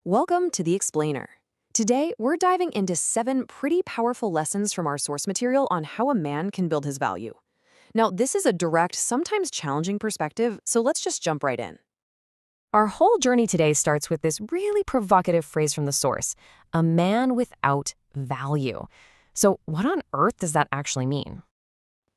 Welcome to The Explainer. Today, we're diving into 7 pretty powerful lessons from our source material on how a man can build his value. Now, this is a direct, sometimes challenging perspective, so let's just jump right in. Our whole journey today starts with this really provocative phrase from the source, a man without value. So what on earth does that actually mean?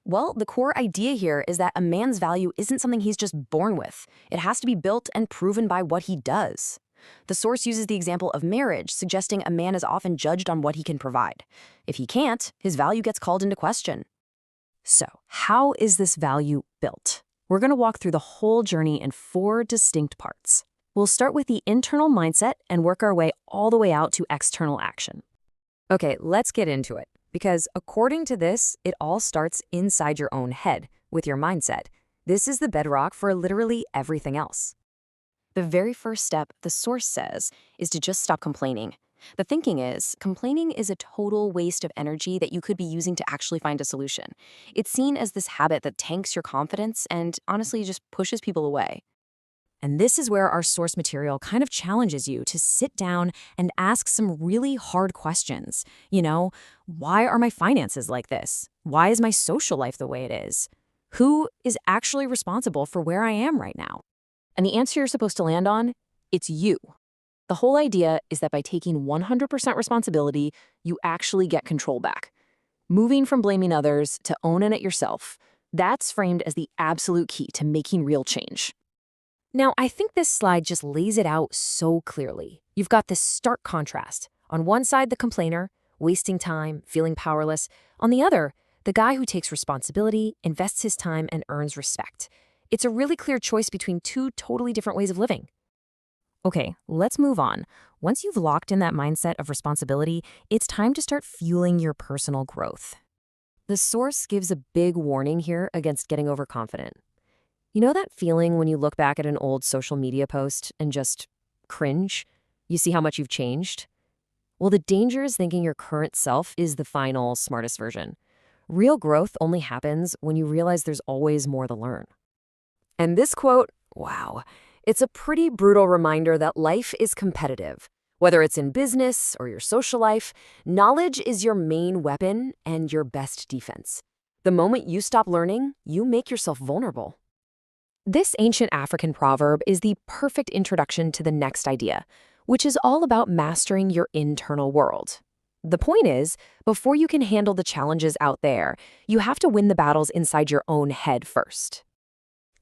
Well, the core idea here is that a man's value isn't something he's just born with. It has to be built and proven by what he does. The source uses the example of marriage, suggesting a man is often judged on what he can provide. If he can't, his value gets called into question. So, how is this value built? We're going to walk through the whole journey in 4 distinct parts. We'll start with the internal mindset and work our way all the way out to external action. Okay, let's get into it. Because according to this, it all starts inside your own head, with your mindset. This is the bedrock for literally everything else. The very first step, the source says, is to just stop complaining. The thinking is, complaining is a total waste of energy that you could be using to actually find a solution. It's seen as this habit that tanks your confidence and honestly just pushes people away. And this is where our source material kind of challenges you to sit down and ask some really hard questions. Why are my finances like this? Why is my social life the way it is? Who is actually responsible for where I am right now? And the answer you're supposed to land on, it's you. The whole idea is that by taking 100% responsibility, you actually get control back. Moving from blaming others to owning it yourself, that's framed as the absolute key to making real change. Now, I think this slide just lays it out so clearly. You've got this stark contrast. On one side, the complainer, wasting time, feeling powerless. On the other, the guy who takes responsibility, invests his time, and earns respect. It's a really clear choice between 2 totally different ways of living. Okay, let's move on. Once you've locked in that mindset of responsibility, it's time to start fueling your personal growth. The source gives a big warning here against getting overconfident. You know that feeling when you look back at an old social media post and just cringe? You see how much you've changed? Well, the danger is thinking your current self is the final, smartest version. Real growth only happens when you realize there's always more to learn. And this quote, wow, it's a pretty brutal reminder that life is competitive. Whether it's in business or your social life, knowledge is your main weapon and your best defense. The moment you stop learning, you make yourself vulnerable. This ancient African proverb is the perfect introduction to the next idea, which is all about mastering your internal world. The point is, before you can handle the challenges out there, you have to win the battles inside your own head first.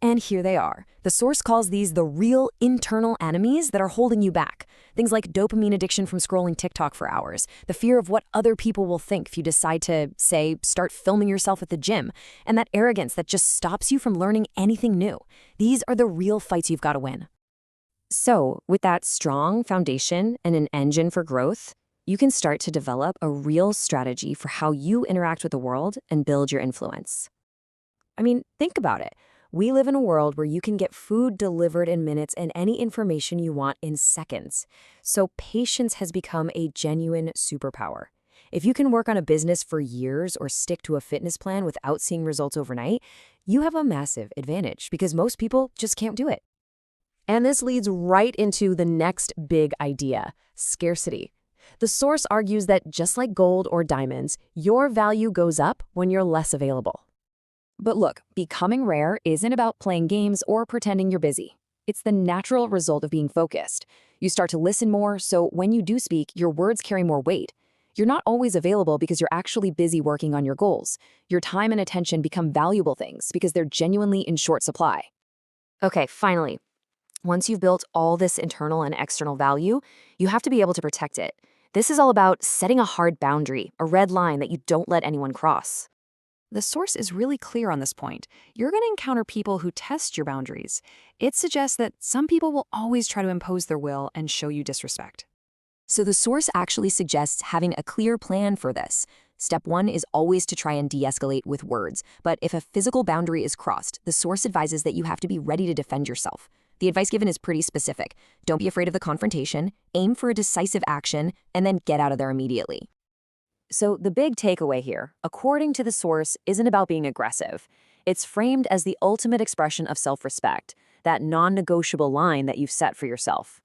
And here they are. The source calls these the real internal enemies that are holding you back. Things like dopamine addiction from scrolling TikTok for hours, the fear of what other people will think if you decide to, say, start filming yourself at the gym, and that arrogance that just stops you from learning anything new. These are the real fights you've got to win. So, with that strong foundation and an engine for growth, you can start to develop a real strategy for how you interact with the world and build your influence. I mean, think about it. We live in a world where you can get food delivered in minutes and any information you want in seconds. So patience has become a genuine superpower. If you can work on a business for years or stick to a fitness plan without seeing results overnight, you have a massive advantage because most people just can't do it. And this leads right into the next big idea, scarcity. The source argues that just like gold or diamonds, your value goes up when you're less available. But look, becoming rare isn't about playing games or pretending you're busy. It's the natural result of being focused. You start to listen more, so when you do speak, your words carry more weight. You're not always available because you're actually busy working on your goals. Your time and attention become valuable things because they're genuinely in short supply. Okay, finally, once you've built all this internal and external value, you have to be able to protect it. This is all about setting a hard boundary, a red line that you don't let anyone cross. The source is really clear on this point. You're going to encounter people who test your boundaries. It suggests that some people will always try to impose their will and show you disrespect. So the source actually suggests having a clear plan for this. Step 1 is always to try and de-escalate with words. But if a physical boundary is crossed, the source advises that you have to be ready to defend yourself. The advice given is pretty specific. Don't be afraid of the confrontation, aim for a decisive action, and then get out of there immediately. So the big takeaway here, according to the source, isn't about being aggressive. It's framed as the ultimate expression of self-respect, that non-negotiable line that you've set for yourself.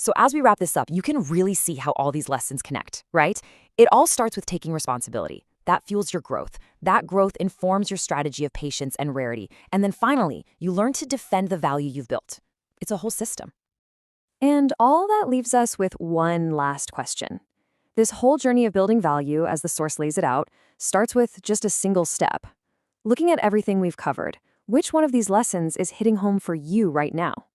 So as we wrap this up, you can really see how all these lessons connect, right? It all starts with taking responsibility. That fuels your growth. That growth informs your strategy of patience and rarity. And then finally, you learn to defend the value you've built. It's a whole system. And all that leaves us with one last question. This whole journey of building value, as the source lays it out, starts with just a single step. Looking at everything we've covered, which one of these lessons is hitting home for you right now?